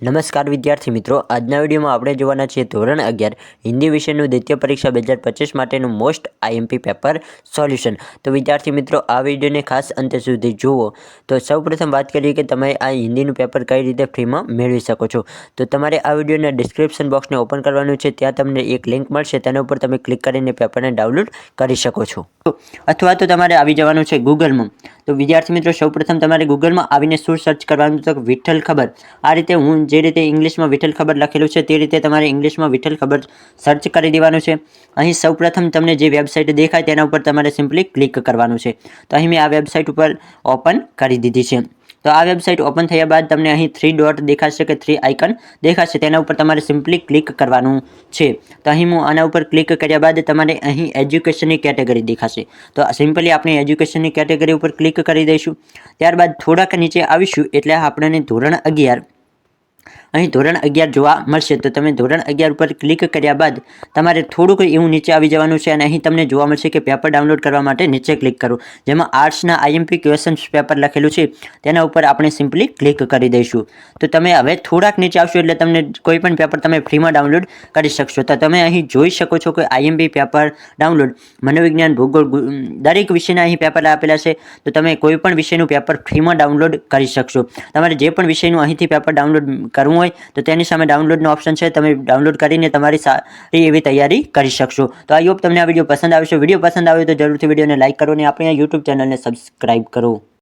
નમસ્કાર વિદ્યાર્થી મિત્રો, આજના વિડીયોમાં આપણે જોવાના છીએ ધોરણ 11 હિન્દી વિષયનું દ્વિતીય પરીક્ષા 2025 માટેનું મોસ્ટ આઈએમપી પેપર સોલ્યુશન। તો વિદ્યાર્થી મિત્રો, આ વિડીયોને ખાસ અંત સુધી જુઓ। તો સૌપ્રથમ વાત કરીએ કે તમે આ હિન્દીનું પેપર કઈ રીતે ફ્રીમાં મેળવી શકો છો। તો તમારે આ વિડીયોના ડિસ્ક્રિપ્શન બોક્સને ઓપન કરવાનું છે, ત્યાં તમને એક લિંક મળશે, તેના ઉપર તમે ક્લિક કરીને પેપરને ડાઉનલોડ કરી શકો છો। અથવા તો તમારે આવી જવાનું છે ગૂગલમાં। તો વિદ્યાર્થી મિત્રો, સૌપ્રથમ તમારે ગૂગલમાં આવીને શું સર્ચ કરવાનું તો વિઠ્ઠલ ખબર। આ રીતે હું જે રીતે ઇંગ્લિશમાં વિઠ્ઠલ ખબર લખેલું છે તે રીતે તમારે ઇંગ્લિશમાં વિઠ્ઠલ ખબર સર્ચ કરી દેવાનું છે। અહીં સૌપ્રથમ તમને જે વેબસાઇટ દેખાય તેના ઉપર તમારે સિમ્પલી ક્લિક કરવાનું છે। તો અહીં મેં આ વેબસાઇટ ઉપર ઓપન કરી દીધી છે। તો આ વેબસાઇટ ઓપન થયા બાદ તમને અહીં 3 ડોટ દેખાશે કે 3 આઇકન દેખાશે, તેના ઉપર તમારે સિમ્પલી ક્લિક કરવાનું છે। તો અહીં હું આના ઉપર ક્લિક કર્યા બાદ તમારે અહીં એજ્યુકેશનની કેટેગરી દેખાશે। તો સિમ્પલી આપણે એજ્યુકેશનની કેટેગરી ઉપર ક્લિક કરી દઈશું। ત્યારબાદ થોડાક નીચે આવીશું એટલે આપણને ધોરણ 11 અહીં ધોરણ 11 જોવા મળશે। તો તમે ધોરણ 11 ઉપર ક્લિક કર્યા બાદ તમારે થોડુંક એવું નીચે આવી જવાનું છે અને અહીં તમને જોવા મળશે કે પેપર ડાઉનલોડ કરવા માટે નીચે ક્લિક કરો, જેમાં આર્ટ્સના આઈએમપી ક્વેશ્ચન્સ પેપર લખેલું છે તેના ઉપર આપણે સિમ્પલી ક્લિક કરી દઈશું। તો તમે હવે થોડાક નીચે આવશો એટલે તમને કોઈ પણ પેપર તમે ફ્રીમાં ડાઉનલોડ કરી શકશો। તો તમે અહીં જોઈ શકો છો કે આઈએમપી પેપર ડાઉનલોડ મનોવિજ્ઞાન, ભૂગોળ, દરેક વિષયના અહીં પેપર આપેલા છે। તો તમે કોઈ પણ વિષયનું પેપર ફ્રીમાં ડાઉનલોડ કરી શકશો। તમારે જે પણ વિષયનું અહીંથી પેપર ડાઉનલોડ કરવું હોય તો તેની સામે ડાઉનલોડનો ઓપ્શન છે, તમે ડાઉનલોડ કરીને તમારી સારી એવી તૈયારી કરી શકશો। તો આઈ હોપ તમને આ વિડીયો પસંદ આવશે। વિડીયો પસંદ આવે તો જરૂરથી વિડીયોને લાઇક કરો અને આપણી આ યુટ્યુબ ચેનલને સબસ્ક્રાઇબ કરો।